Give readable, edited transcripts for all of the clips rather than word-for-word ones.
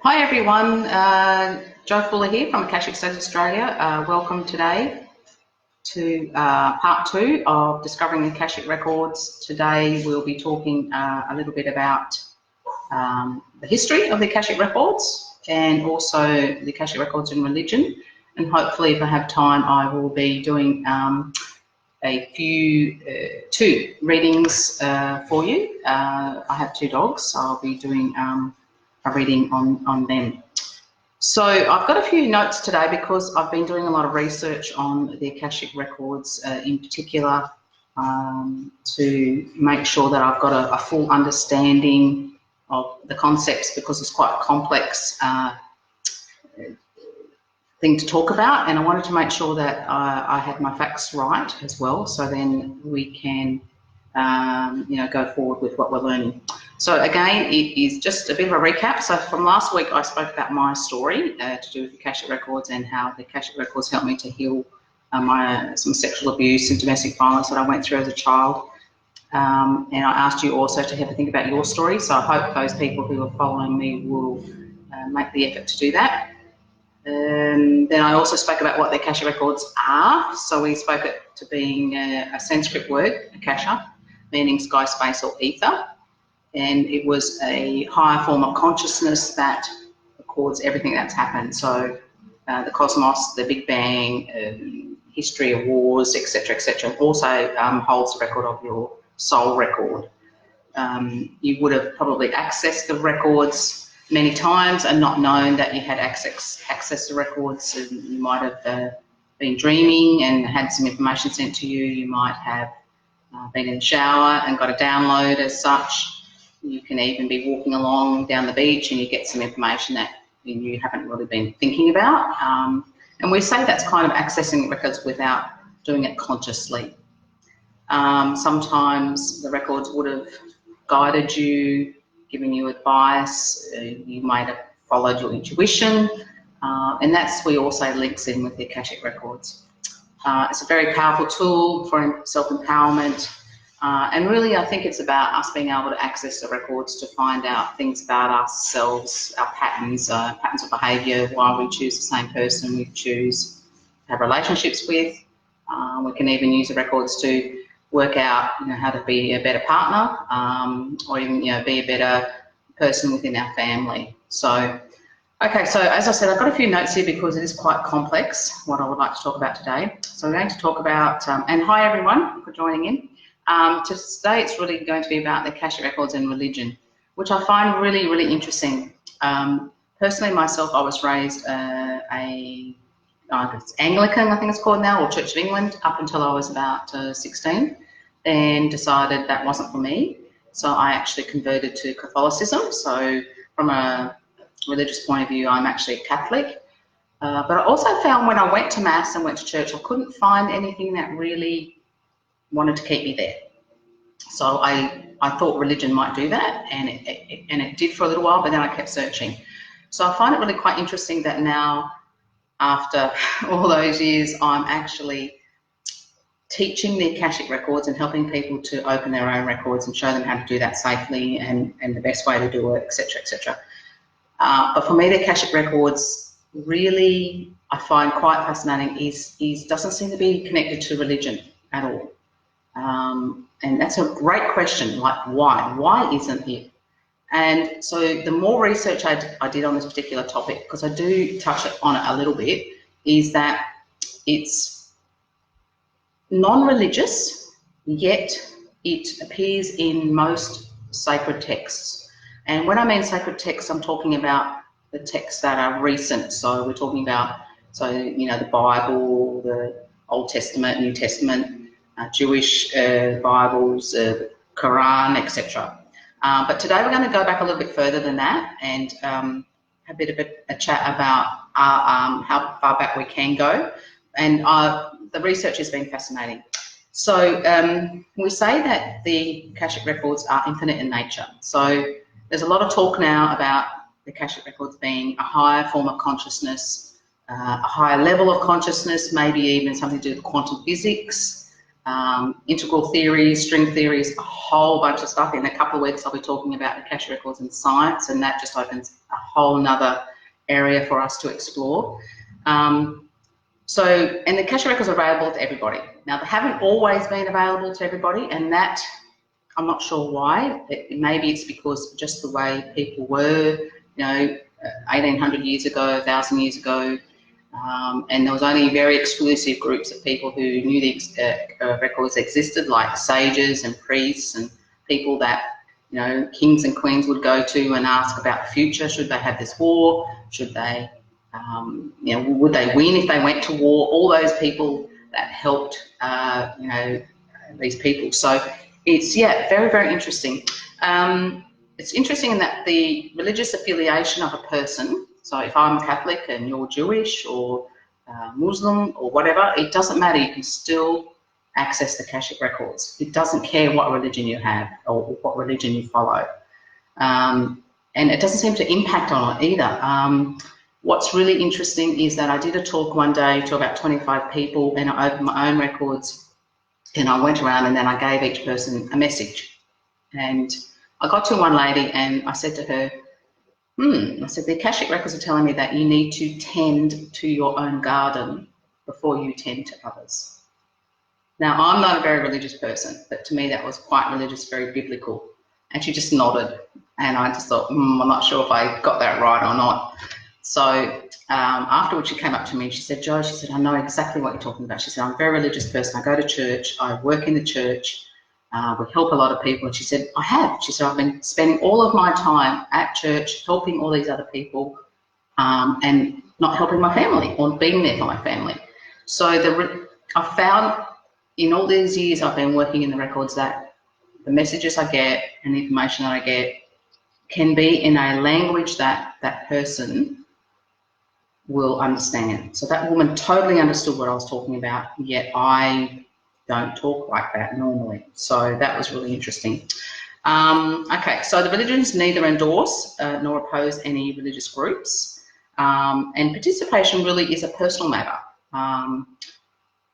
Hi everyone, Jo Fuller here from Akashic Australia. Welcome today to part 2 of Discovering the Akashic Records. Today we'll be talking a little bit about the history of the Akashic Records and also the Akashic Records in religion. And hopefully, if I have time, I will be doing two readings for you. I have 2 dogs, so I'll be doing a reading on them. So I've got a few notes today because I've been doing a lot of research on the Akashic Records in particular to make sure that I've got a full understanding of the concepts, because it's quite a complex thing to talk about, and I wanted to make sure that I had my facts right as well, so then we can go forward with what we're learning. So again, it is just a bit of a recap. So from last week, I spoke about my story to do with the Akashic Records and how the Akashic Records helped me to heal some sexual abuse and domestic violence that I went through as a child. And I asked you also to have a think about your story. So I hope those people who are following me will make the effort to do that. Then I also spoke about what the Akashic Records are. So we spoke it to being a Sanskrit word, Akasha, meaning sky, space or ether. And it was a higher form of consciousness that records everything that's happened. So the cosmos, the Big Bang, history of wars, etc., etc. Also holds the record of your soul record. You would have probably accessed the records many times and not known that you had access to records. And you might have been dreaming and had some information sent to you. You might have been in the shower and got a download as such. You can even be walking along down the beach and you get some information that you haven't really been thinking about. And we say that's kind of accessing records without doing it consciously. Sometimes the records would have guided you, given you advice. You might have followed your intuition. And that's where also links in with the Akashic Records. It's a very powerful tool for self-empowerment. And really, I think it's about us being able to access the records to find out things about ourselves, our patterns of behaviour, why we choose the same person we choose to have relationships with. We can even use the records to work out, how to be a better partner, or even, be a better person within our family. So, okay, so as I said, I've got a few notes here because it is quite complex, what I would like to talk about today. So we're going to talk about, and hi everyone for joining in. Today it's really going to be about the Akashic Records and religion, which I find really, really interesting. Personally, myself, I was raised Anglican, I think it's called now, or Church of England, up until I was about 16, and decided that wasn't for me. So I actually converted to Catholicism. So from a religious point of view, I'm actually Catholic. But I also found when I went to Mass and went to church, I couldn't find anything that really wanted to keep me there. So I thought religion might do that, and it did for a little while, but then I kept searching. So I find it really quite interesting that now, after all those years, I'm actually teaching the Akashic Records and helping people to open their own records and show them how to do that safely and the best way to do it, etc., etc. But for me, the Akashic Records really, I find quite fascinating, doesn't seem to be connected to religion at all. And that's a great question, like why? Why isn't it? And so the more research I did on this particular topic, because I do touch on it a little bit, is that it's non-religious, yet it appears in most sacred texts. And when I mean sacred texts, I'm talking about the texts that are recent. So we're talking about, the Bible, the Old Testament, New Testament, Jewish Bibles, Quran, etc. But today we're going to go back a little bit further than that and have a bit of a chat about how far back we can go. And the research has been fascinating. So we say that the Akashic Records are infinite in nature. So there's a lot of talk now about the Akashic Records being a higher form of consciousness, a higher level of consciousness, maybe even something to do with quantum physics, integral theories, string theories, a whole bunch of stuff. In a couple of weeks, I'll be talking about the Akashic Records and science, and that just opens a whole nother area for us to explore. And the Akashic records are available to everybody. Now, they haven't always been available to everybody, and that, I'm not sure why. Maybe it's because just the way people were, 1800 years ago, 1,000 years ago, and there was only very exclusive groups of people who knew the records existed, like sages and priests and people that, kings and queens would go to and ask about the future. Should they have this war? Should they, would they win if they went to war? All those people that helped, these people. So it's, very, very interesting. It's interesting in that the religious affiliation of a person, so if I'm a Catholic and you're Jewish or Muslim or whatever, it doesn't matter. You can still access the Akashic records. It doesn't care what religion you have or what religion you follow. And it doesn't seem to impact on it either. What's really interesting is that I did a talk one day to about 25 people, and I opened my own records, and I went around and then I gave each person a message. And I got to one lady and I said to her, I said, the Akashic records are telling me that you need to tend to your own garden before you tend to others. Now, I'm not a very religious person, but to me that was quite religious, very biblical. And she just nodded, and I just thought, I'm not sure if I got that right or not. So afterwards she came up to me and she said, Jo, she said, I know exactly what you're talking about. She said, I'm a very religious person. I go to church. I work in the church. We help a lot of people. And she said, I have. She said, I've been spending all of my time at church helping all these other people and not helping my family or being there for my family. So I found in all these years I've been working in the records that the messages I get and the information that I get can be in a language that that person will understand. So that woman totally understood what I was talking about, yet I don't talk like that normally. So that was really interesting. Okay, so the religions neither endorse nor oppose any religious groups, and participation really is a personal matter.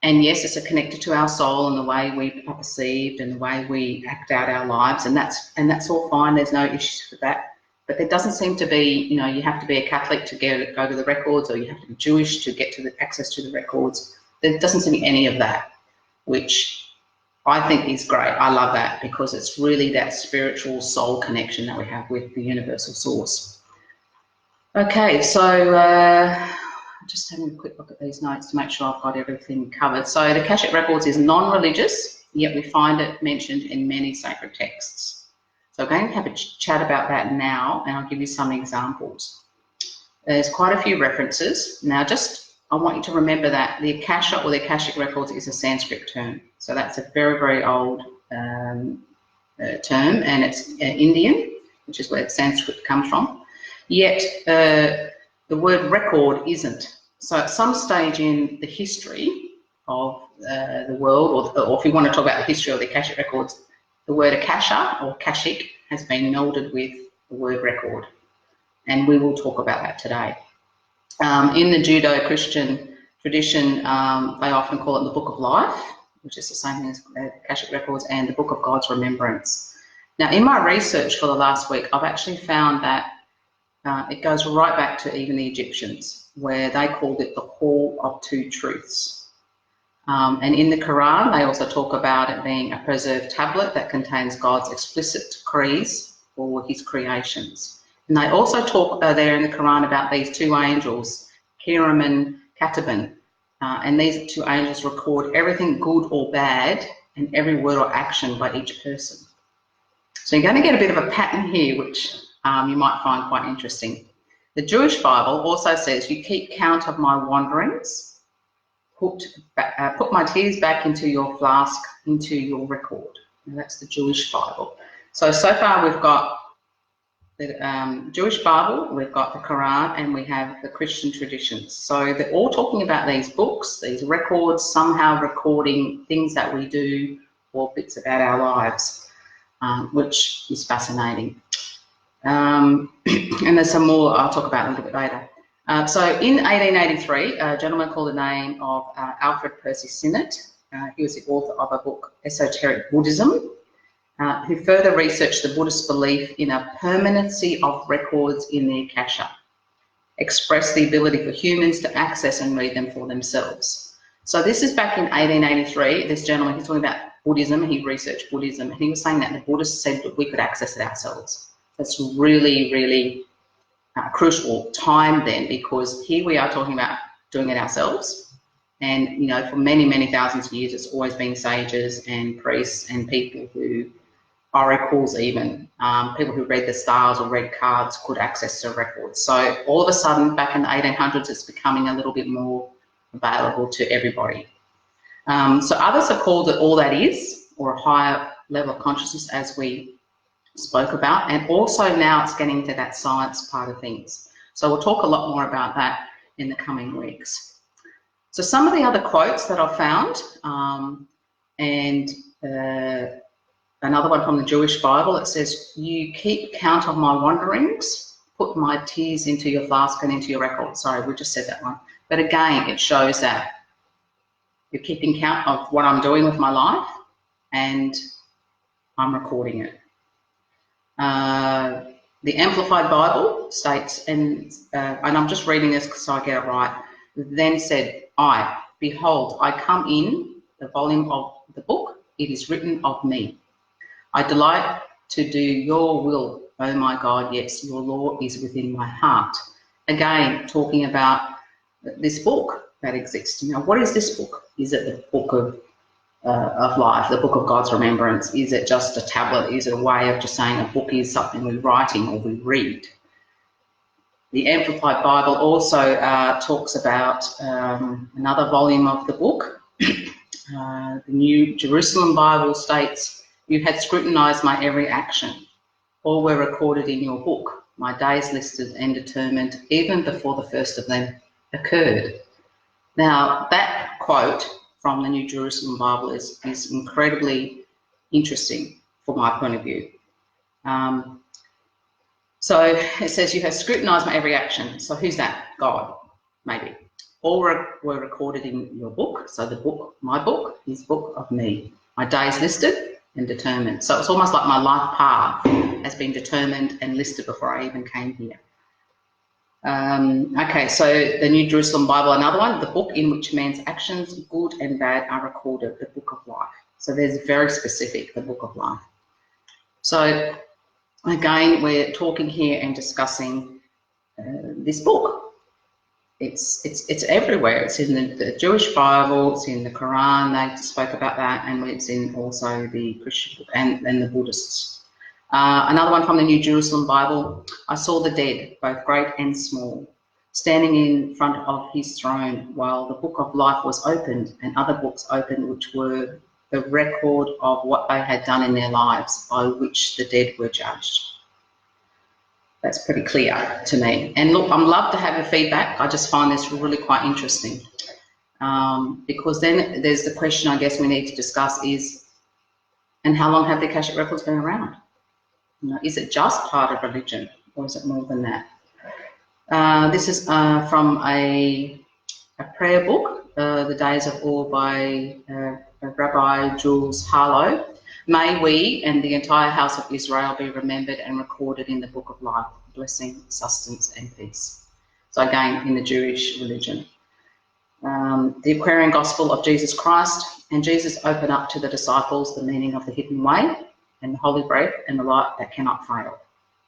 And yes, it's connected to our soul and the way we are perceived and the way we act out our lives, and that's all fine. There's no issues with that. But there doesn't seem to be, you have to be a Catholic to go to the records, or you have to be Jewish to get to the access to the records. There doesn't seem to be any of that, which I think is great. I love that because it's really that spiritual soul connection that we have with the universal source. Okay, so just having a quick look at these notes to make sure I've got everything covered. So the Akashic Records is non-religious, yet we find it mentioned in many sacred texts. So I'm going to have a chat about that now, and I'll give you some examples. There's quite a few references. Now, I want you to remember that the Akasha or the Akashic Records is a Sanskrit term. So that's a very, very old term, and it's Indian, which is where Sanskrit comes from. Yet the word record isn't. So at some stage in the history of the world, or if you want to talk about the history of the Akashic Records, the word Akasha or Akashic has been melded with the word record. And we will talk about that today. In the Judeo-Christian tradition, they often call it the Book of Life, which is the same thing as Akashic Records, and the Book of God's Remembrance. Now, in my research for the last week, I've actually found that it goes right back to even the Egyptians, where they called it the Hall of Two Truths. And in the Quran, they also talk about it being a preserved tablet that contains God's explicit decrees for his creations. And they also talk there in the Quran about these two angels, Kiram and Katibin. And these two angels record everything good or bad and every word or action by each person. So you're going to get a bit of a pattern here, which you might find quite interesting. The Jewish Bible also says, you keep count of my wanderings, put my tears back into your flask, into your record. And that's the Jewish Bible. So far we've got the Jewish Bible, we've got the Quran, and we have the Christian traditions. So they're all talking about these books, these records, somehow recording things that we do or bits about our lives, which is fascinating. And there's some more I'll talk about a little bit later. So in 1883, a gentleman called the name of Alfred Percy Sinnett, he was the author of a book, Esoteric Buddhism, who further researched the Buddhist belief in a permanency of records in the Akasha, expressed the ability for humans to access and read them for themselves. So this is back in 1883. This gentleman, he's talking about Buddhism, he researched Buddhism, and he was saying that the Buddhists said that we could access it ourselves. That's really, really crucial time then, because here we are talking about doing it ourselves. And, you know, for many, many thousands of years, it's always been sages and priests and people who, oracles even, people who read the stars or read cards could access the records. So all of a sudden, back in the 1800s, it's becoming a little bit more available to everybody. So others have called it all that is, or a higher level of consciousness, as we spoke about. And also now it's getting to that science part of things. So we'll talk a lot more about that in the coming weeks. So some of the other quotes that I've found, and another one from the Jewish Bible, it says, "You keep count of my wanderings, put my tears into your flask and into your record." Sorry, we just said that one. But again, it shows that you're keeping count of what I'm doing with my life and I'm recording it. The Amplified Bible states, and I'm just reading this so I get it right, then said, "I, behold, I come in the volume of the book, it is written of me. I delight to do your will, O my God, yes, your law is within my heart." Again, talking about this book that exists. Now, what is this book? Is it the book of life, the book of God's remembrance? Is it just a tablet? Is it a way of just saying a book is something we're writing or we read? The Amplified Bible also talks about another volume of the book. The New Jerusalem Bible states, "You had scrutinized my every action. All were recorded in your book, my days listed and determined, even before the first of them occurred." Now, that quote from the New Jerusalem Bible is incredibly interesting from my point of view. So it says, "You have scrutinized my every action." So who's that? God, maybe. "All were recorded in your book." So the book, my book, is book of me. "My days listed and determined." So it's almost like my life path has been determined and listed before I even came here. Okay, so the New Jerusalem Bible, another one, "The book in which man's actions, good and bad, are recorded, the book of life." So there's very specific, the book of life. So again, we're talking here and discussing this book. It's everywhere. It's in the Jewish Bible, it's in the Quran, they spoke about that, and it's in also the Christian book and the Buddhists. Another one from the New Jerusalem Bible, "I saw the dead, both great and small, standing in front of his throne, while the book of life was opened, and other books opened, which were the record of what they had done in their lives, by which the dead were judged." That's pretty clear to me. And look, I'm love to have your feedback. I just find this really quite interesting. Because then there's the question I guess we need to discuss is, and how long have the Akashic records been around? You know, is it just part of religion, or is it more than that? This is from a prayer book, The Days of Awe by Rabbi Jules Harlow. "May we and the entire house of Israel be remembered and recorded in the book of life, blessing, sustenance and peace." So again, in the Jewish religion. The Aquarian Gospel of Jesus Christ, "And Jesus opened up to the disciples the meaning of the hidden way and the holy bread and the light that cannot fail.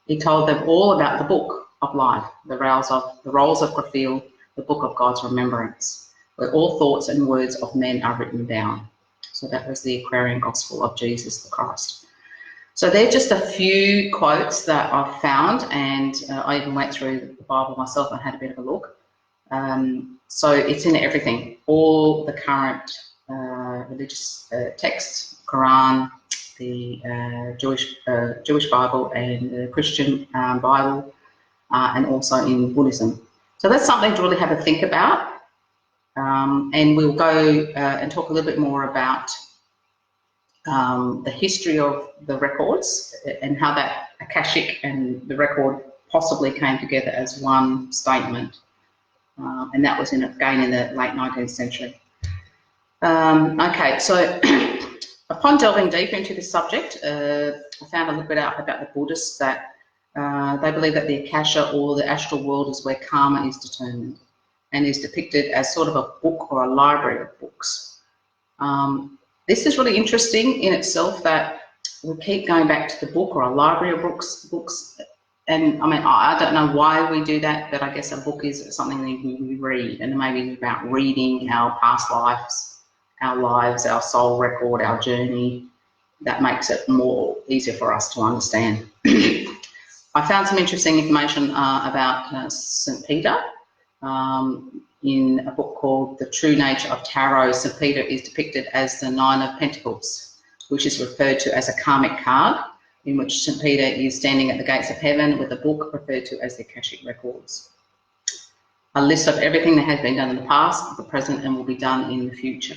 He told them all about the book of life, the rolls of Raphael, the book of God's remembrance, where all thoughts and words of men are written down." So that was the Aquarian Gospel of Jesus the Christ. So they're just a few quotes that I've found, and I even went through the Bible myself and had a bit of a look. So it's in everything, all the current religious texts, Quran, the Jewish Bible and the Christian Bible, and also in Buddhism. So that's something to really have a think about. And we'll go and talk a little bit more about the history of the records and how that Akashic and the record possibly came together as one statement. And that was again in the late 19th century. Okay, so Upon delving deeper into this subject, I found a little bit out about the Buddhists that they believe that the Akasha or the astral world is where karma is determined and is depicted as sort of a book or a library of books. This is really interesting in itself, that we keep going back to the book or a library of books. And I mean, I don't know why we do that, but I guess a book is something that we read, and maybe about reading our past lives, our soul record, our journey. That makes it more easier for us to understand. I found some interesting information about St. Peter. In a book called The True Nature of Tarot, St. Peter is depicted as the Nine of Pentacles, which is referred to as a karmic card, in which St. Peter is standing at the gates of heaven with a book referred to as the Akashic Records. A list of everything that has been done in the past, the present, and will be done in the future.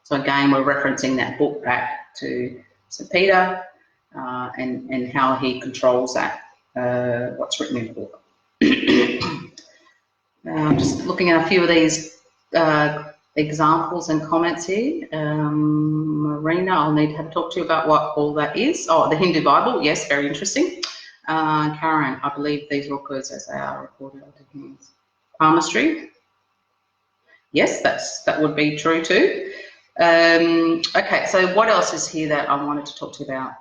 So again, we're referencing that book back to St. Peter and how he controls that, what's written in the book. Just looking at a few of these examples and comments here. Marina, I'll need to have a talk to you about what all that is. Oh, the Hindu Bible, yes, very interesting. Karen, I believe these records as they are recorded onto hymns. Palmistry, yes, that would be true too. Okay, so what else is here that I wanted to talk to you about?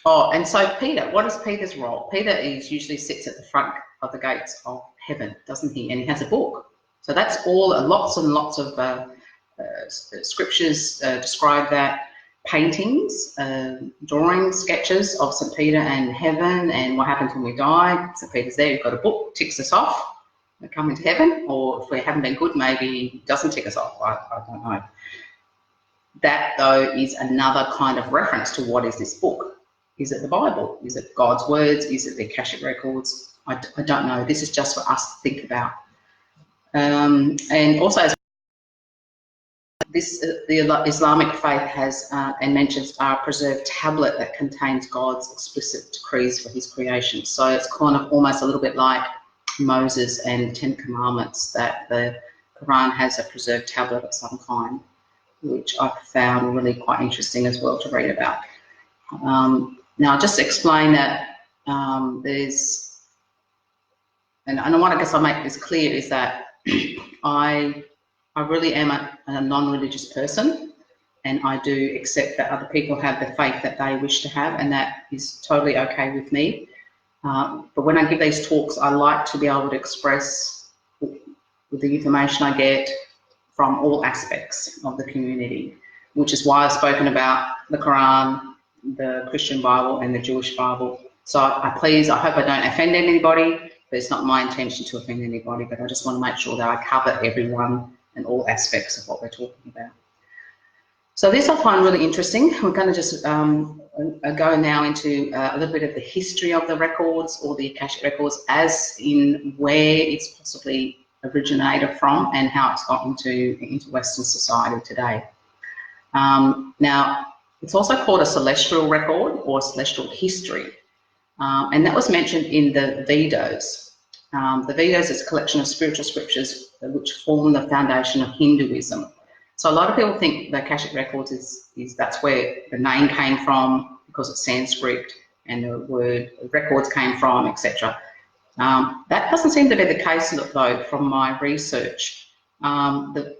Oh, and so Peter, what is Peter's role? Peter usually sits at the front of the gates of heaven, doesn't he? And he has a book. So that's all, lots and lots of scriptures describe that. Paintings, drawings, sketches of St. Peter and heaven and what happens when we die. St. Peter's there, we've got a book, ticks us off, we come into heaven, or if we haven't been good, maybe doesn't tick us off, I don't know. That, though, is another kind of reference to what is this book. Is it the Bible? Is it God's words? Is it the Akashic Records? I don't know. This is just for us to think about. And also, the Islamic faith has and mentions a preserved tablet that contains God's explicit decrees for his creation. So it's kind of almost a little bit like Moses and the Ten Commandments, that the Quran has a preserved tablet of some kind, which I found really quite interesting as well to read about. Now, just to explain that there's, and I want to guess I'll make this clear, is that I really am a non-religious person, and I do accept that other people have the faith that they wish to have, and that is totally okay with me. But when I give these talks, I like to be able to express with the information I get from all aspects of the community, which is why I've spoken about the Quran, the Christian Bible and the Jewish Bible. So I hope I don't offend anybody, but it's not my intention to offend anybody, but I just want to make sure that I cover everyone and all aspects of what we're talking about. So this I find really interesting. We're going to just go now into a little bit of the history of the records, or the Akashic Records, as in where it's possibly originated from and how it's got into Western society today. Now, it's also called a celestial record or celestial history, and that was mentioned in the Vedas. The Vedas is a collection of spiritual scriptures which form the foundation of Hinduism. So a lot of people think the Akashic Records is that's where the name came from, because it's Sanskrit, and the word records came from, etc. That doesn't seem to be the case, though, from my research. The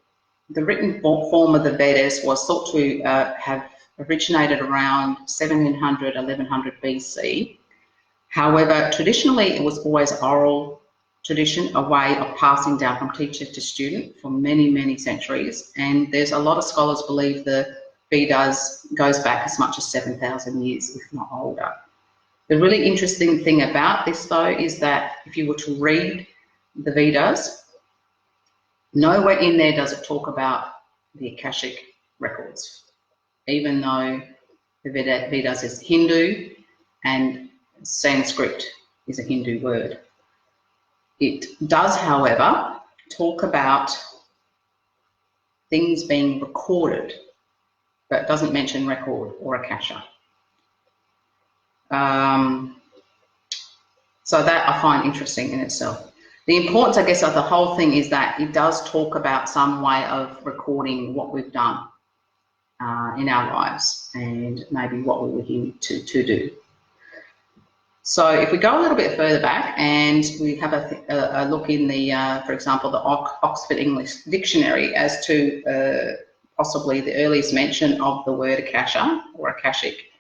written form of the Vedas was thought to have originated around 1700, 1100 BC. However, traditionally, it was always oral tradition, a way of passing down from teacher to student for many, many centuries. And there's a lot of scholars believe the Vedas goes back as much as 7,000 years, if not older. The really interesting thing about this, though, is that if you were to read the Vedas, nowhere in there does it talk about the Akashic Records, even though the Vedas is Hindu and Sanskrit is a Hindu word. It does, however, talk about things being recorded, but it doesn't mention record or Akasha. So that I find interesting in itself. The importance, I guess, of the whole thing is that it does talk about some way of recording what we've done. in our lives and maybe what we were here to do. So if we go a little bit further back and we have a look in the, for example, the Oxford English Dictionary as to possibly the earliest mention of the word Akasha or Akashic,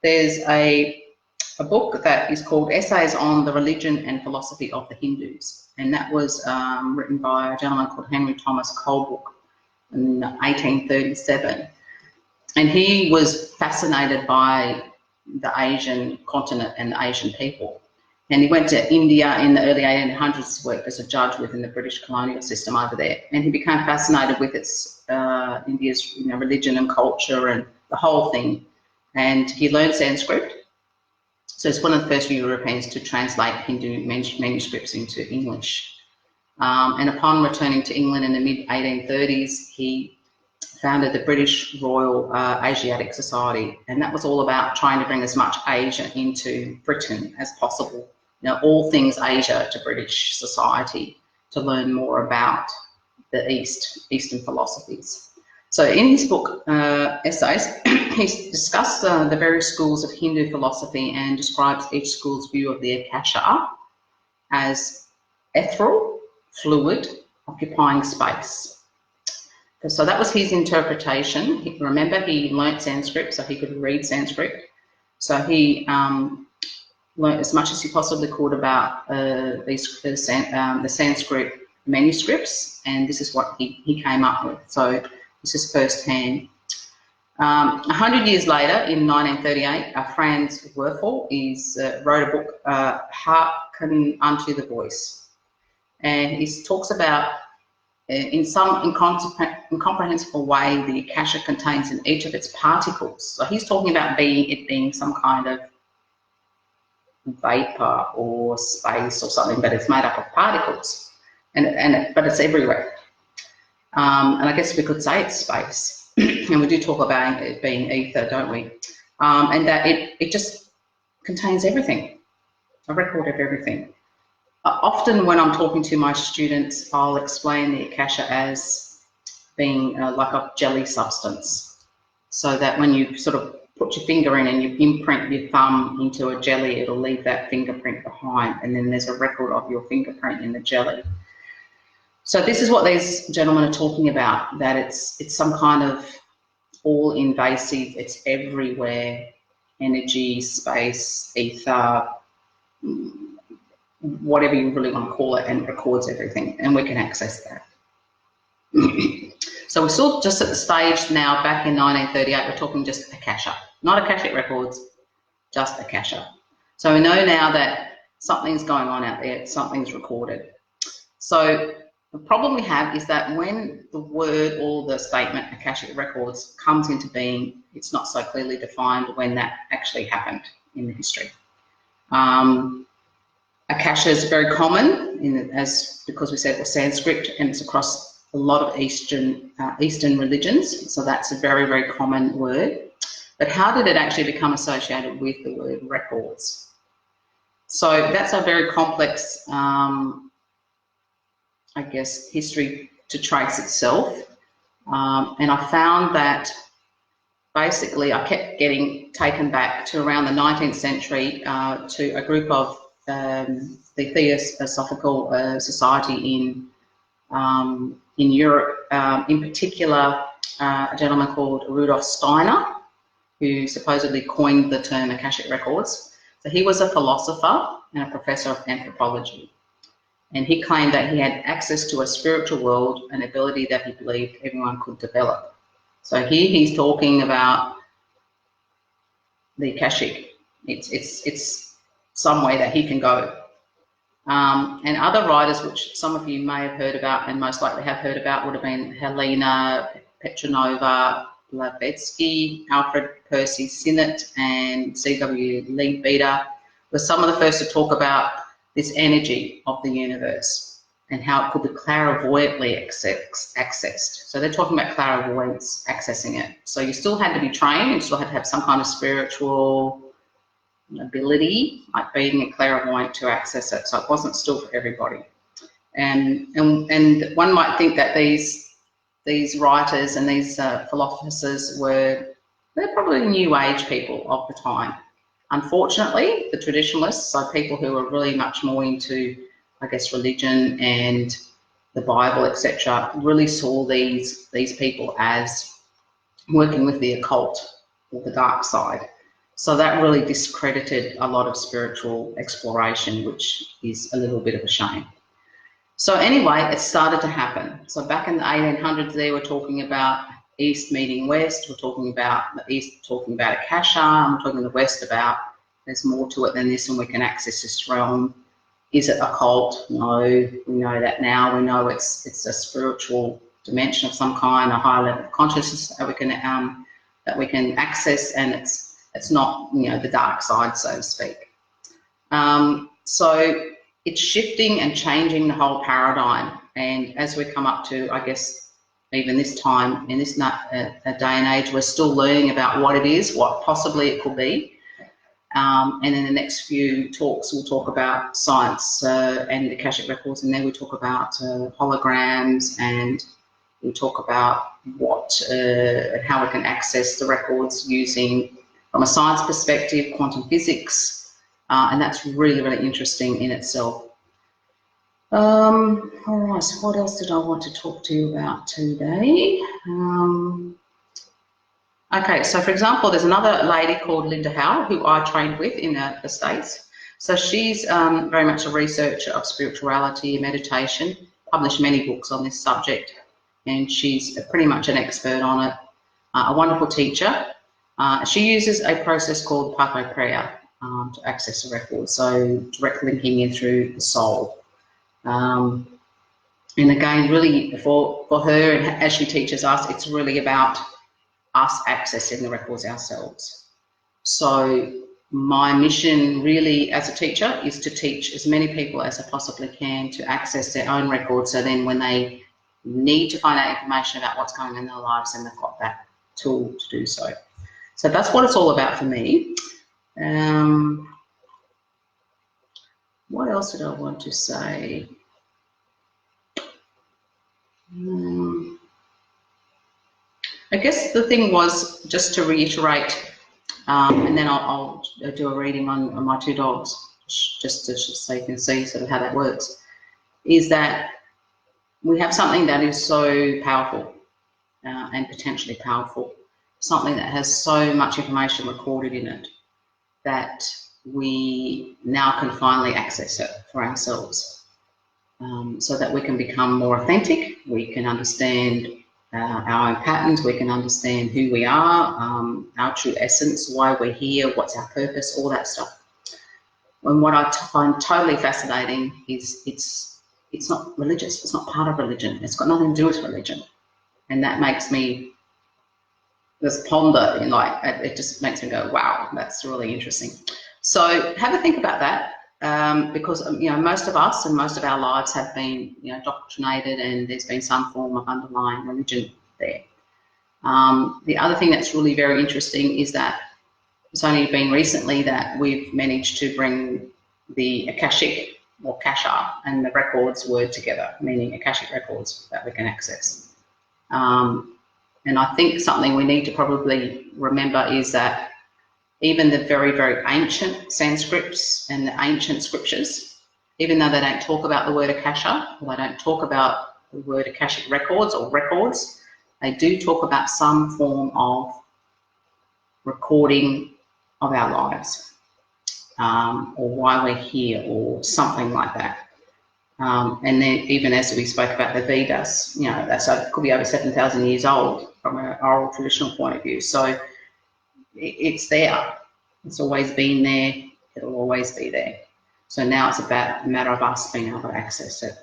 there's a book that is called Essays on the Religion and Philosophy of the Hindus, and that was written by a gentleman called Henry Thomas Colebrook in 1837. And he was fascinated by the Asian continent and the Asian people. And he went to India in the early 1800s, worked as a judge within the British colonial system over there. And he became fascinated with its India's religion and culture and the whole thing. And he learned Sanskrit. So he's one of the first Europeans to translate Hindu manuscripts into English. And upon returning to England in the mid-1830s, he founded the British Royal Asiatic Society, and that was all about trying to bring as much Asia into Britain as possible. All things Asia to British society to learn more about the Eastern philosophies. So in his book, Essays, he discussed the various schools of Hindu philosophy and describes each school's view of the Akasha as ethereal, fluid, occupying space. So that was his interpretation. Remember, he learnt Sanskrit, so he could read Sanskrit. So he learnt as much as he possibly could about the Sanskrit manuscripts, and this is what he came up with. So this is first-hand. 100 years later, in 1938, Franz Werfel wrote a book, Hearken Unto the Voice, and he talks about in some incomprehensible way the Akasha contains in each of its particles. So he's talking about it being some kind of vapor or space or something, but it's made up of particles, but it's everywhere. And I guess we could say it's space, and we do talk about it being ether, don't we? And that it just contains everything, a record of everything. Often when I'm talking to my students, I'll explain the Akasha as being like a jelly substance, so that when you sort of put your finger in and you imprint your thumb into a jelly, it'll leave that fingerprint behind, and then there's a record of your fingerprint in the jelly. So this is what these gentlemen are talking about, that it's some kind of all-invasive, it's everywhere, energy, space, ether, whatever you really want to call it, and it records everything, and we can access that. So we're still just at the stage now, back in 1938, we're talking just Akasha, not Akashic records, just Akasha. So we know now that something's going on out there, something's recorded. So the problem we have is that when the word or the statement Akashic records comes into being, it's not so clearly defined when that actually happened in the history. Akasha is very common because we said it was Sanskrit, and it's across a lot of Eastern religions. So that's a very, very common word. But how did it actually become associated with the word records? So that's a very complex, I guess, history to trace itself. And I found that basically I kept getting taken back to around the 19th century to a group of the Theosophical Society in Europe, in particular a gentleman called Rudolf Steiner, who supposedly coined the term Akashic records. So he was a philosopher and a professor of anthropology, and he claimed that he had access to a spiritual world, an ability that he believed everyone could develop. So here he's talking about the Akashic. It's some way that he can go. And other writers, which some of you may have heard about and most likely have heard about, would have been Helena Petronova Blavatsky, Alfred Percy Sinnott, and C.W. Leadbeater were some of the first to talk about this energy of the universe and how it could be clairvoyantly accessed. So they're talking about clairvoyance, accessing it. So you still had to be trained, you still had to have some kind of spiritual ability, like being a clairvoyant, to access it. So it wasn't still for everybody. And one might think that these these writers and these philosophers they're probably new age people of the time. Unfortunately, the traditionalists, so people who are really much more into, I guess, religion and the Bible, etc., really saw these people as working with the occult or the dark side. So that really discredited a lot of spiritual exploration, which is a little bit of a shame. So anyway, it started to happen. So back in the 1800s, they were talking about East meeting West. We're talking about the East, talking about Akasha. I'm talking the West about there's more to it than this, and we can access this realm. Is it occult? No, we know that now. We know it's a spiritual dimension of some kind, a higher level of consciousness that we can access, and it's not, you know, the dark side, so to speak. So it's shifting and changing the whole paradigm, and as we come up to, I guess, even this time in this day and age, we're still learning about what it is, what possibly it could be. And in the next few talks, we'll talk about science and the Akashic records, and then we talk about holograms, and we'll talk about how we can access the records using, from a science perspective, quantum physics, and that's really, really interesting in itself. All right, so what else did I want to talk to you about today? Okay, so for example, there's another lady called Linda Howe who I trained with in the States. So she's very much a researcher of spirituality and meditation, published many books on this subject, and she's pretty much an expert on it, a wonderful teacher. She uses a process called pathway prayer to access the record, so direct linking in through the soul. And again, really for her, and as she teaches us, it's really about us accessing the records ourselves. So my mission really as a teacher is to teach as many people as I possibly can to access their own records, so then when they need to find out information about what's going on in their lives, then they've got that tool to do so. So that's what it's all about for me. What else did I want to say? I guess the thing was just to reiterate, and then I'll do a reading on my two dogs, just so you can see sort of how that works, is that we have something that is so powerful and potentially powerful, something that has so much information recorded in it that we now can finally access it for ourselves, so that we can become more authentic, we can understand our own patterns, we can understand who we are, our true essence, why we're here, what's our purpose, all that stuff. And what I find totally fascinating is it's not religious, it's not part of religion, it's got nothing to do with religion. And that makes me just ponder, and like, it just makes me go, wow, that's really interesting. So have a think about that. Because you know, most of us and most of our lives have been, you know, indoctrinated, and there's been some form of underlying religion there. The other thing that's really very interesting is that it's only been recently that we've managed to bring the Akashic or Kasha and the records word together, meaning Akashic records that we can access. And I think something we need to probably remember is that even the very, very ancient Sanskrits and the ancient scriptures, even though they don't talk about the word Akasha, or they don't talk about the word Akashic records or records, they do talk about some form of recording of our lives, or why we're here, or something like that. And then even as we spoke about the Vedas, you know, that's could be over 7,000 years old from an oral traditional point of view. So it's there, it's always been there, it'll always be there. So now it's about a matter of us being able to access it.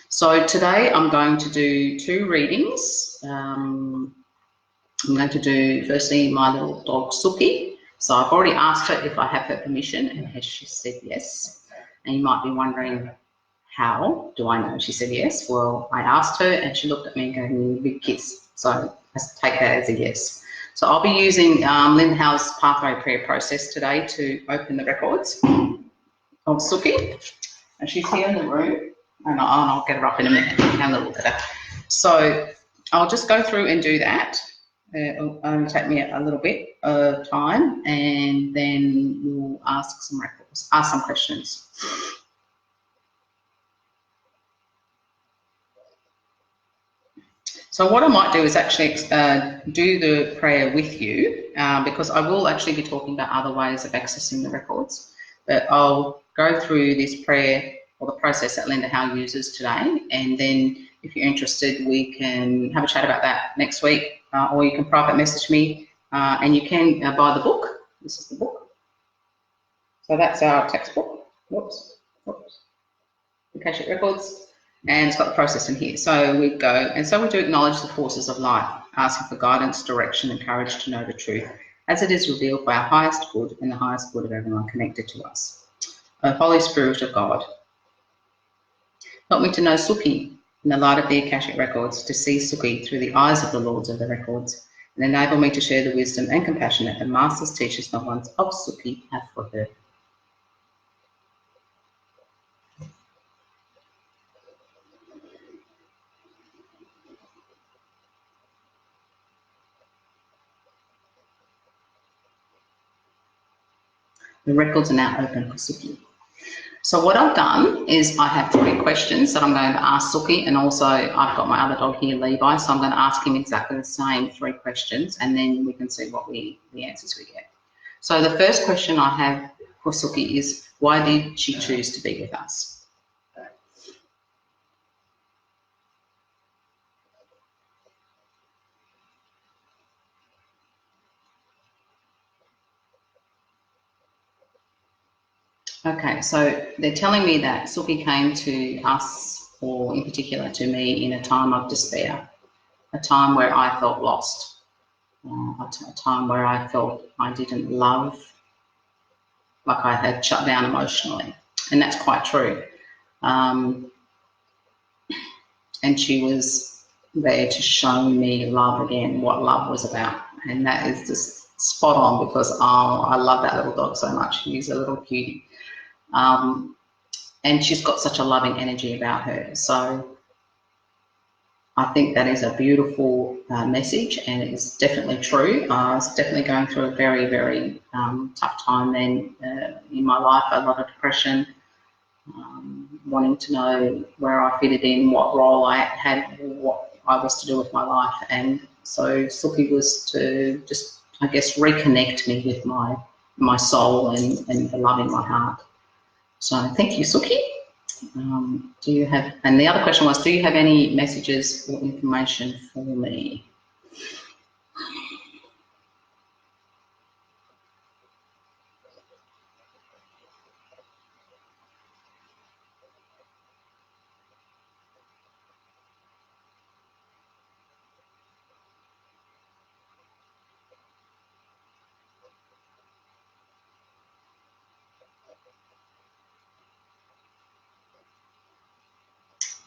So today I'm going to do two readings. I'm going to do firstly my little dog Suki. So I've already asked her if I have her permission, and she said yes. And you might be wondering, how do I know she said yes? Well, I asked her and she looked at me and gave me a big kiss. So let's take that as a yes. So I'll be using Linda Howe's pathway prayer process today to open the records of Suki. And she's here in the room, and I'll get her up in a minute and have a look at her. So I'll just go through and do that. It'll only take me a little bit of time, and then we'll ask some questions. So what I might do is actually do the prayer with you, because I will actually be talking about other ways of accessing the records. But I'll go through this prayer or the process that Linda Howe uses today, and then if you're interested, we can have a chat about that next week, or you can private message me, and you can buy the book. This is the book. So that's our textbook. Whoops. Akashic Records. And it's got the process in here. So we go, and so we do acknowledge the forces of life, asking for guidance, direction, and courage to know the truth, as it is revealed by our highest good and the highest good of everyone connected to us. O Holy Spirit of God, help me to know Sukhi in the light of the Akashic Records, to see Sukhi through the eyes of the Lords of the Records, and enable me to share the wisdom and compassion that the Masters, Teachers, and ones of Sukhi have for her. The records are now open for Sukhi. So what I've done is I have 3 questions that I'm going to ask Sukhi, and also I've got my other dog here, Levi, so I'm going to ask him exactly the same 3 questions, and then we can see what the answers we get. So the first question I have for Sukhi is, why did she choose to be with us? Okay, so they're telling me that Sukhi came to us, or in particular to me, in a time of despair, a time where I felt lost, a time where I felt I didn't love, like I had shut down emotionally. And that's quite true. And she was there to show me love again, what love was about. And that is just spot on, because I love that little dog so much. He's a little cutie. And she's got such a loving energy about her. So I think that is a beautiful message, and it is definitely true. I was definitely going through a very, very tough time then in my life, a lot of depression, wanting to know where I fitted in, what role I had, what I was to do with my life. And so Sukhi was to just, I guess, reconnect me with my soul and the love in my heart. So thank you, Sukhi. Do you have, and the other question was, do you have any messages or information for me?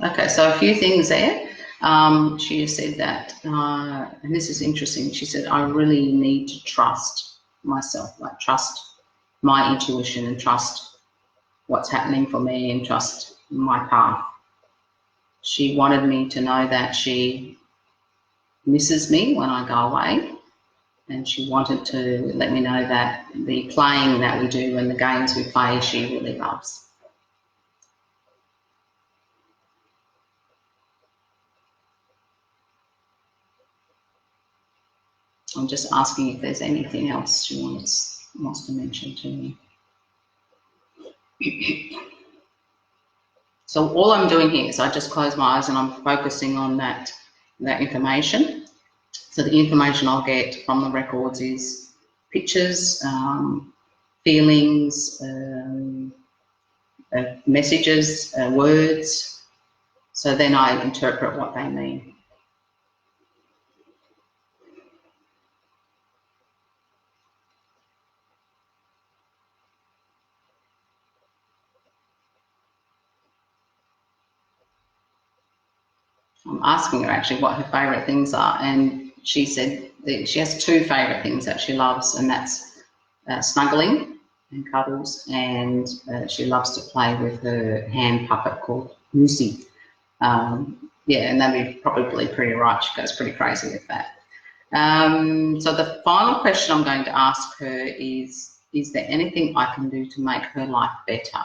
Okay, so a few things there. She said that, and this is interesting, she said, I really need to trust myself, like trust my intuition and trust what's happening for me and trust my path. She wanted me to know that she misses me when I go away, and she wanted to let me know that the playing that we do and the games we play, she really loves. I'm just asking if there's anything else she wants to mention to me. So all I'm doing here is I just close my eyes and I'm focusing on that information. So the information I'll get from the records is pictures, feelings, messages, words. So then I interpret what they mean. I'm asking her actually what her favourite things are, and she said that she has 2 favourite things that she loves, and that's snuggling and cuddles, and she loves to play with her hand puppet called Lucy. Yeah, and that'd be probably pretty right. She goes pretty crazy with that. So the final question I'm going to ask her is there anything I can do to make her life better?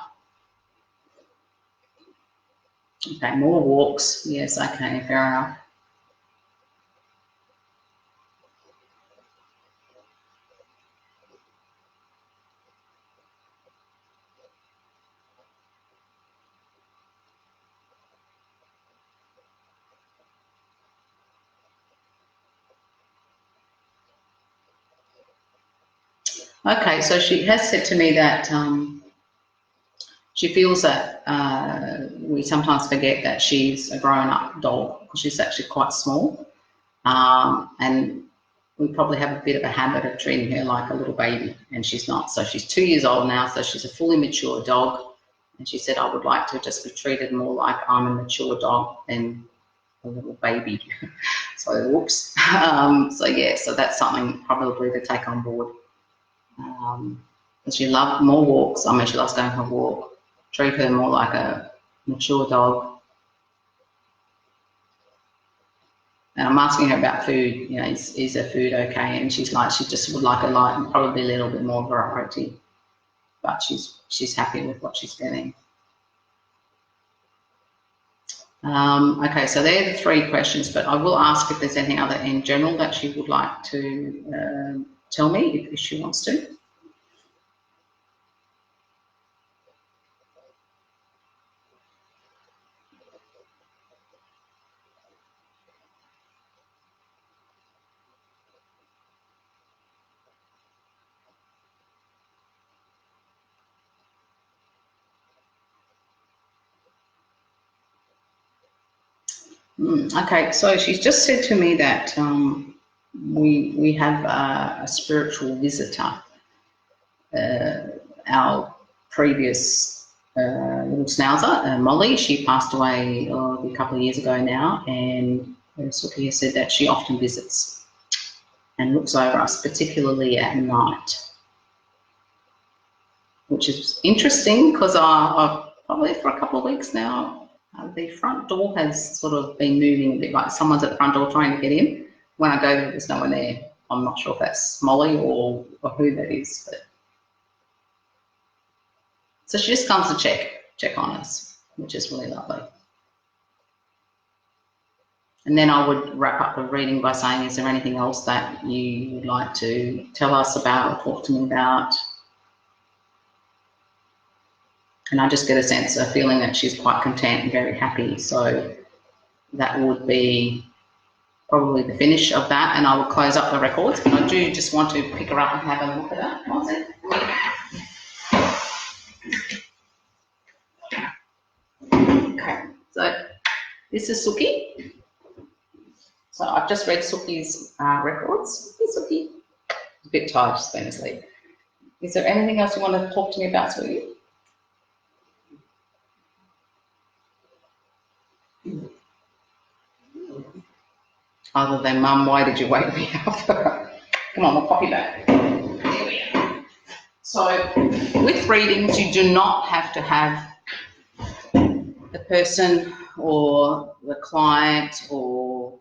Okay, more walks. Yes, okay, fair enough. Okay, so she has said to me that she feels that we sometimes forget that she's a grown-up dog because she's actually quite small, and we probably have a bit of a habit of treating her like a little baby, and she's not. So she's 2 years old now, so she's a fully mature dog, and she said, I would like to just be treated more like I'm a mature dog than a little baby. So whoops. So yeah, so that's something probably to take on board. She loves more walks. I mean, she loves going for a walk. Treat her more like a mature dog. And I'm asking her about food. You know, is her food okay? And she's like, she just would like a light, probably a little bit more variety. But she's happy with what she's getting. Okay, so they're the 3 questions, but I will ask if there's anything other in general that she would like to tell me if she wants to. Okay, so she's just said to me that we have a spiritual visitor. Our previous little schnauzer, Molly, she passed away a couple of years ago now, and Sophia said that she often visits and looks over us, particularly at night, which is interesting because I've probably for a couple of weeks now, the front door has sort of been moving a bit, like someone's at the front door trying to get in. When I go there, there's no one there. I'm not sure if that's Molly or who that is. But so she just comes to check on us, which is really lovely. And then I would wrap up the reading by saying, is there anything else that you would like to tell us about or talk to me about? And I just get a sense of feeling that she's quite content and very happy. So that would be probably the finish of that, and I will close up the records. But I do just want to pick her up and have a look at her. One second. Okay, so this is Suki. So I've just read Suki's records. Hey, Suki. A bit tired, she's been asleep. Is there anything else you want to talk to me about, Suki? Other than, Mum, why did you wake me up? Come on, we'll pop you back. Here we are. So with readings, you do not have to have the person or the client or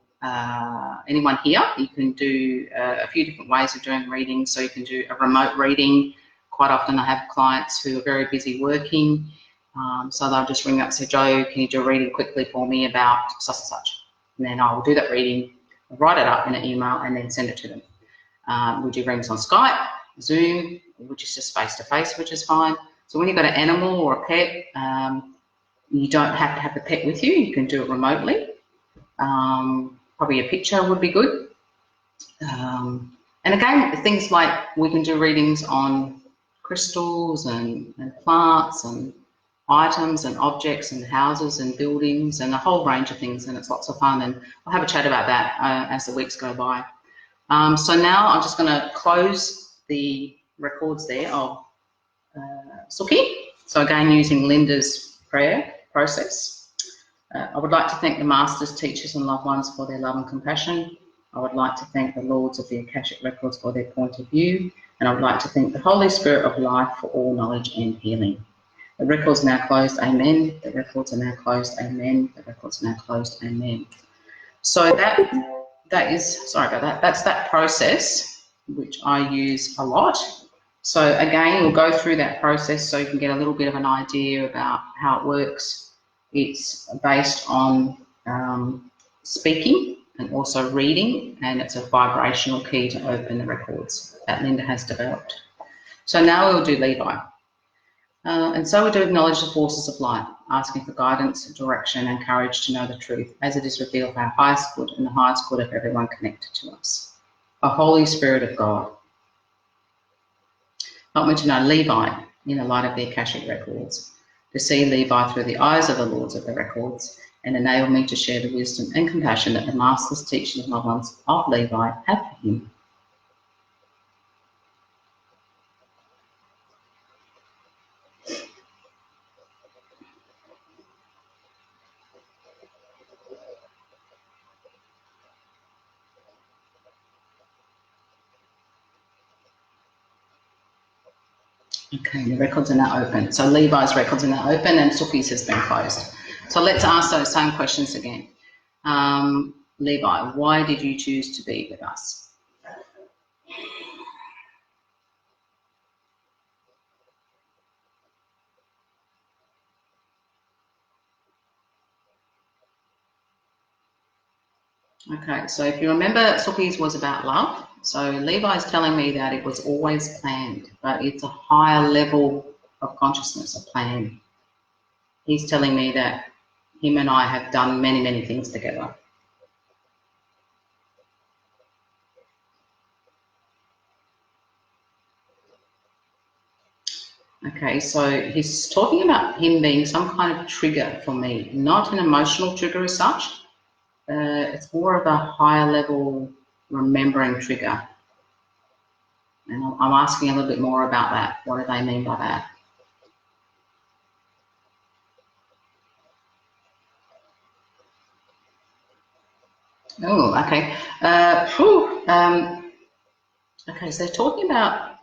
anyone here. You can do a few different ways of doing readings. So you can do a remote reading. Quite often I have clients who are very busy working. So they'll just ring up and say, Joe, can you do a reading quickly for me about such and such? And then I will do that reading, write it up in an email, and then send it to them. We do readings on Skype, Zoom, which is just face-to-face, which is fine. So when you've got an animal or a pet, you don't have to have the pet with you. You can do it remotely. Probably a picture would be good. And again, things like we can do readings on crystals and plants and items and objects and houses and buildings and a whole range of things, and it's lots of fun, and I'll have a chat about that as the weeks go by. So now I'm just going to close the records there of Suki. So again, using Linda's prayer process. I would like to thank the masters, teachers and loved ones for their love and compassion. I would like to thank the Lords of the Akashic Records for their point of view, and I would like to thank the Holy Spirit of life for all knowledge and healing. The records are now closed, amen. The records are now closed, amen. The records are now closed, amen. So that is, sorry about that, that's that process which I use a lot. So again, we'll go through that process so you can get a little bit of an idea about how it works. It's based on speaking and also reading, and it's a vibrational key to open the records that Linda has developed. So now we'll do Levi. And so we do acknowledge the forces of light, asking for guidance, direction, and courage to know the truth, as it is revealed for our highest good and the highest good of everyone connected to us. A Holy Spirit of God, help me to know Levi in the light of the Akashic records, to see Levi through the eyes of the Lords of the records, and enable me to share the wisdom and compassion that the Masters, teachers, and loved ones of Levi have for him. Okay, the records are now open. So Levi's records are now open and Suki's has been closed. So let's ask those same questions again. Levi, why did you choose to be with us? Okay, so if you remember, Suki's was about love. So Levi's telling me that it was always planned, but it's a higher level of consciousness, a plan. He's telling me that him and I have done many, many things together. Okay, so he's talking about him being some kind of trigger for me, not an emotional trigger as such. It's more of a higher level remembering trigger. And I'm asking a little bit more about that. What do they mean by that? Oh, okay. Okay, so they're talking about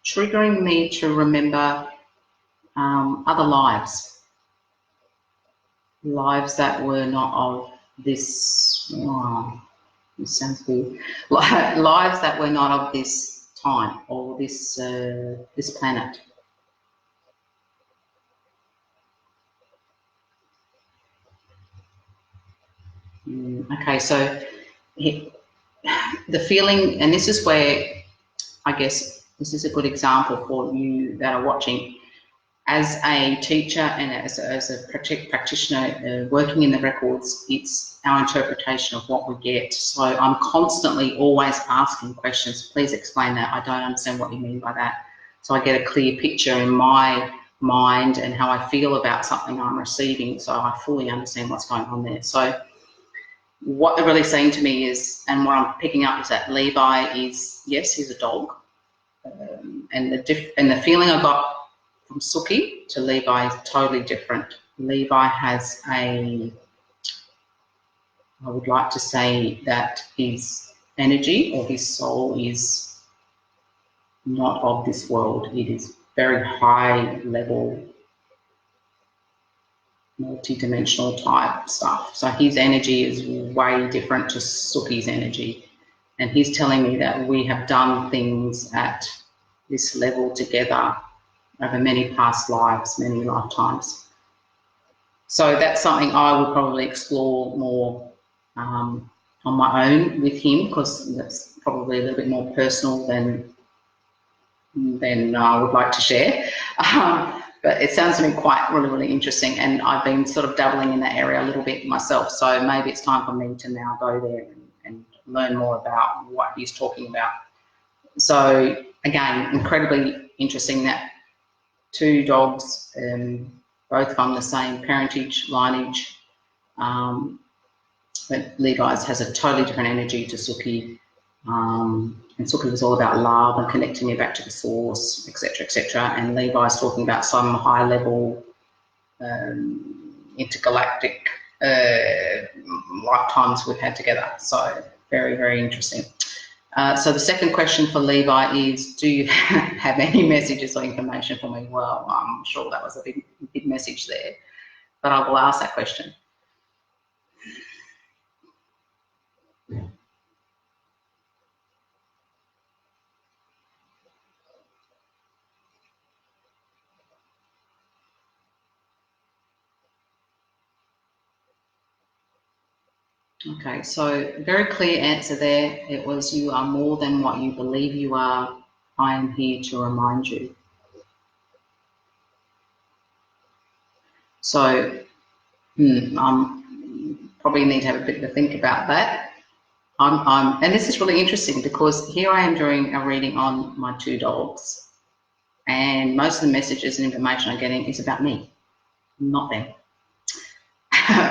triggering me to remember other lives that were not of this. Oh, this sounds weird. Lives that were not of this time or this this planet. Okay, so the feeling, and this is where I guess this is a good example for you that are watching. As a teacher and as a practitioner working in the records, it's our interpretation of what we get. So I'm constantly always asking questions. Please explain that. I don't understand what you mean by that. So I get a clear picture in my mind and how I feel about something I'm receiving, so I fully understand what's going on there. So what they're really saying to me is, and what I'm picking up is that Levi is, yes, he's a dog, and the feeling I got from Suki to Levi is totally different. Levi has I would like to say that his energy or his soul is not of this world. It is very high level, multi-dimensional type stuff. So his energy is way different to Suki's energy. And he's telling me that we have done things at this level together over many past lives, many lifetimes. So that's something I would probably explore more on my own with him, because that's probably a little bit more personal than I would like to share. But it sounds to me quite really, really interesting, and I've been sort of dabbling in that area a little bit myself. So maybe it's time for me to now go there and learn more about what he's talking about. So again, incredibly interesting that two dogs, both from the same parentage, lineage, but Levi's has a totally different energy to Suki, and Suki was all about love and connecting me back to the source, etc., etc. And Levi's talking about some high level intergalactic lifetimes we've had together. So very, very interesting. So the second question for Levi is, do you have any messages or information for me? Well, I'm sure that was a big message there, but I will ask that question. Okay, so very clear answer there. It was, you are more than what you believe you are. I am here to remind you. So probably need to have a bit of a think about that. And this is really interesting because here I am doing a reading on my 2 dogs, and most of the messages and information I'm getting is about me, not them.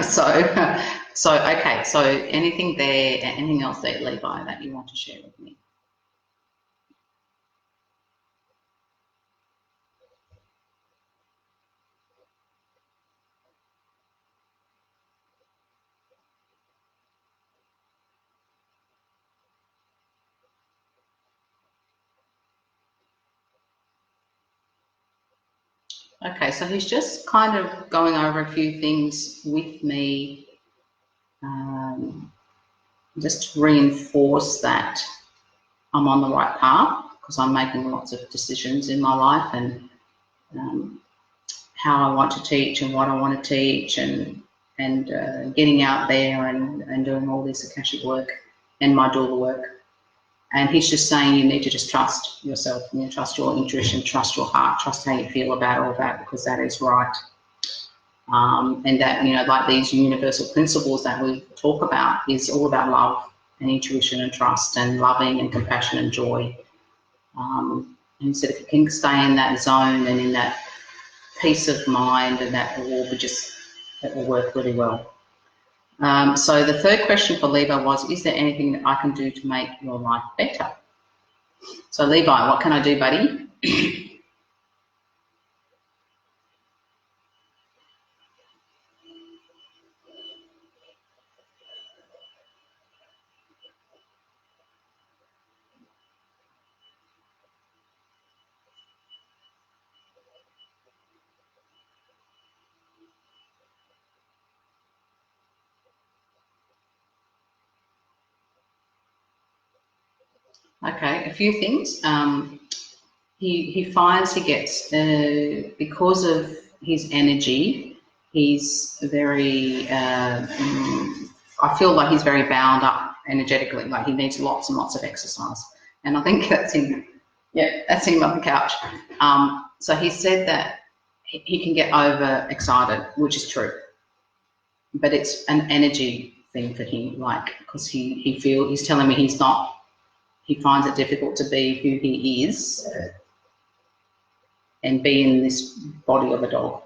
So okay, so anything there, anything else there, Levi, that you want to share with me? Okay, so he's just kind of going over a few things with me, just to reinforce that I'm on the right path, because I'm making lots of decisions in my life, and how I want to teach and what I want to teach, and getting out there and doing all this Akashic work and my doula work. And he's just saying you need to just trust yourself, trust your intuition, trust your heart, trust how you feel about all that, because that is right. And that, like these universal principles that we talk about is all about love and intuition and trust and loving and compassion and joy. And so if you can stay in that zone and in that peace of mind, and that will work really well. So the third question for Levi was, is there anything that I can do to make your life better? So Levi, what can I do, buddy? Okay, a few things. He finds he gets, because of his energy, he's very, I feel like he's very bound up energetically, like he needs lots and lots of exercise. And I think that's him, yeah, that's him on the couch. So he said that he can get overexcited, which is true. But it's an energy thing for him, like, because he's telling me he finds it difficult to be who he is and be in this body of a dog.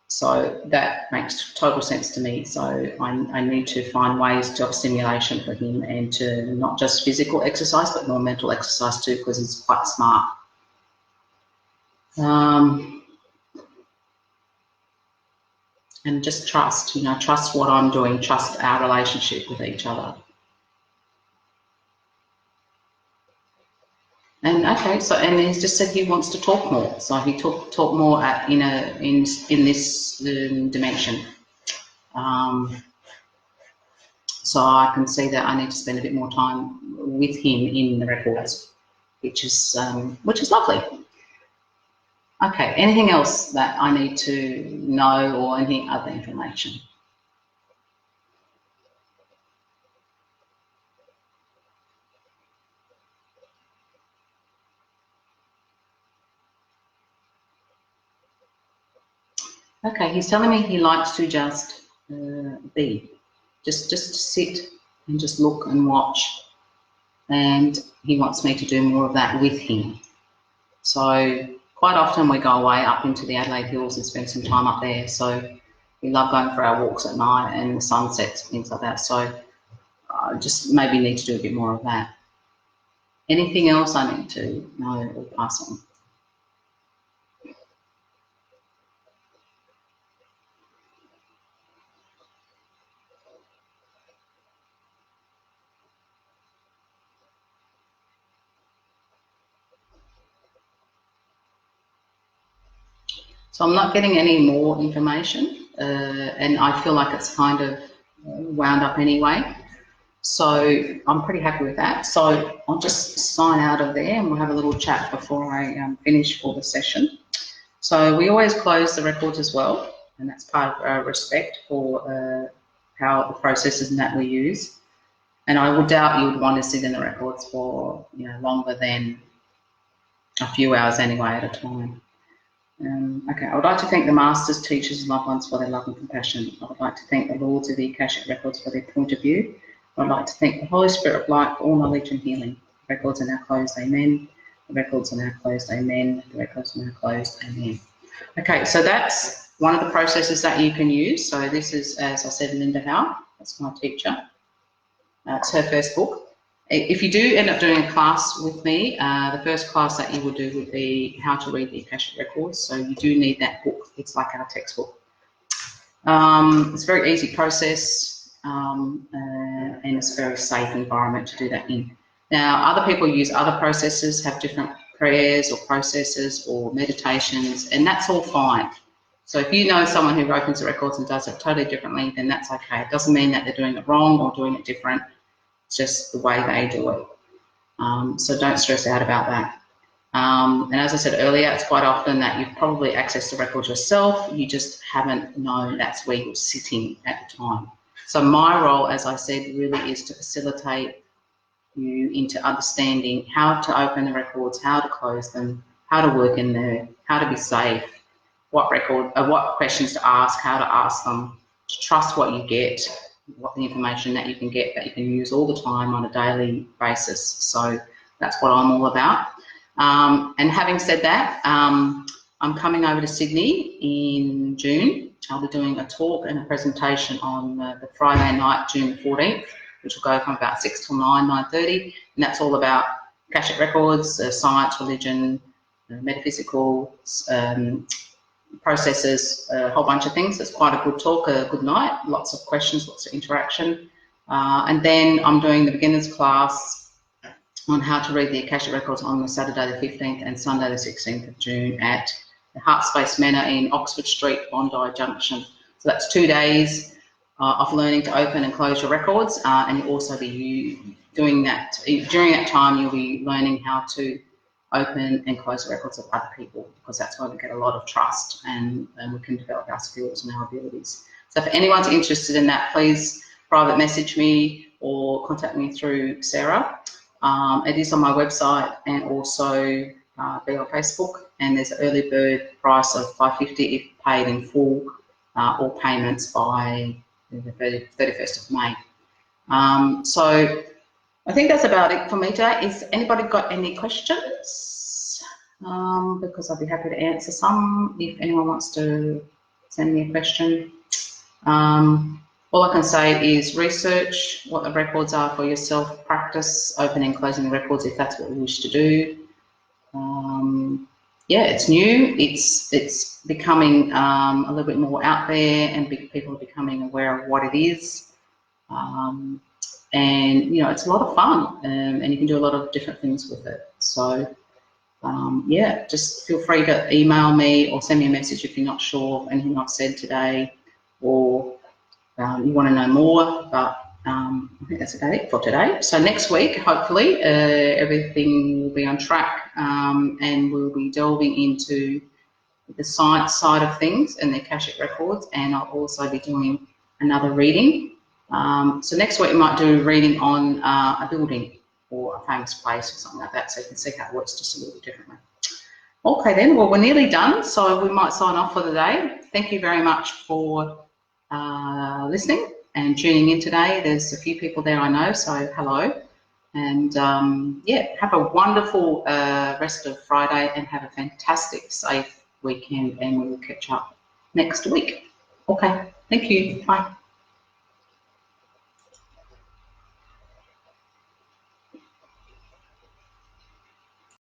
So that makes total sense to me. So I need to find ways of stimulation for him, and to not just physical exercise, but more mental exercise too, because he's quite smart. And just trust, trust what I'm doing, trust our relationship with each other. And okay, so, and he's just said he wants to talk more. So he talk more in this dimension. So I can see that I need to spend a bit more time with him in the records, which is lovely. Okay, anything else that I need to know, or any other information? Okay, he's telling me he likes to just be, just sit and just look and watch, and he wants me to do more of that with him. So quite often we go away up into the Adelaide Hills and spend some time up there. So we love going for our walks at night and the sunsets and things like that. So I just maybe need to do a bit more of that. Anything else I need to know or pass on? So I'm not getting any more information, and I feel like it's kind of wound up anyway. So I'm pretty happy with that. So I'll just sign out of there and we'll have a little chat before I finish for the session. So we always close the records as well, and that's part of our respect for how the processes and that we use. And I would doubt you would want to sit in the records for longer than a few hours anyway at a time. Okay, I would like to thank the masters, teachers and loved ones for their love and compassion. I would like to thank the Lords of the Akashic Records for their point of view. I would like to thank the Holy Spirit of light for all knowledge and healing. The records are now closed, amen. The records are now closed, amen. The records are now closed, amen. Okay, so that's one of the processes that you can use. So this is, as I said, Linda Howe. That's my teacher. It's her first book. If you do end up doing a class with me, the first class that you will do would be how to read the Akashic Records. So you do need that book. It's like our textbook. It's a very easy process, and it's a very safe environment to do that in. Now, other people use other processes, have different prayers or processes or meditations, and that's all fine. So if you know someone who opens the records and does it totally differently, then that's okay. It doesn't mean that they're doing it wrong or doing it different. It's just the way they do it. So don't stress out about that. And as I said earlier, it's quite often that you've probably accessed the records yourself. You just haven't known that's where you're sitting at the time. So my role, as I said, really is to facilitate you into understanding how to open the records, how to close them, how to work in there, how to be safe, what questions to ask, how to ask them, to trust what you get, what the information that you can get that you can use all the time on a daily basis. So that's what I'm all about. And having said that, I'm coming over to Sydney in June. I'll be doing a talk and a presentation on the Friday night, June 14th, which will go from about 6 till 9:30, and that's all about Akashic Records, science, religion, metaphysical processes, a whole bunch of things. It's quite a good talk, a good night, lots of questions, lots of interaction. And then I'm doing the beginners class on how to read the Akashic Records on the Saturday the 15th and Sunday the 16th of June at the Heart Space Manor in Oxford Street, Bondi Junction. So that's 2 days of learning to open and close your records, and you'll also be doing that. During that time, you'll be learning how to open and close the records of other people, because that's where we get a lot of trust and we can develop our skills and our abilities. So if anyone's interested in that, please private message me or contact me through Sarah. It is on my website and also be on Facebook, and there's an early bird price of $5.50 if paid in full, all payments by the 31st of May. So I think that's about it for me today. Is anybody got any questions? Because I'd be happy to answer some if anyone wants to send me a question. All I can say is research what the records are for yourself, practice opening and closing the records if that's what you wish to do. Yeah, it's new, it's becoming a little bit more out there, and people are becoming aware of what it is. And it's a lot of fun, and you can do a lot of different things with it. So yeah, just feel free to email me or send me a message if you're not sure of anything I've said today, or you want to know more. But I think that's about it for today. So next week, hopefully, everything will be on track, and we'll be delving into the science side of things and the Akashic Records, and I'll also be doing another reading. So next week we might do a reading on a building or a famous place or something like that, so you can see how it works just a little bit differently. Okay then, well, we're nearly done, so we might sign off for the day. Thank you very much for listening and tuning in today. There's a few people there I know, so hello. And yeah, have a wonderful rest of Friday and have a fantastic, safe weekend, and we will catch up next week. Okay, thank you. Bye.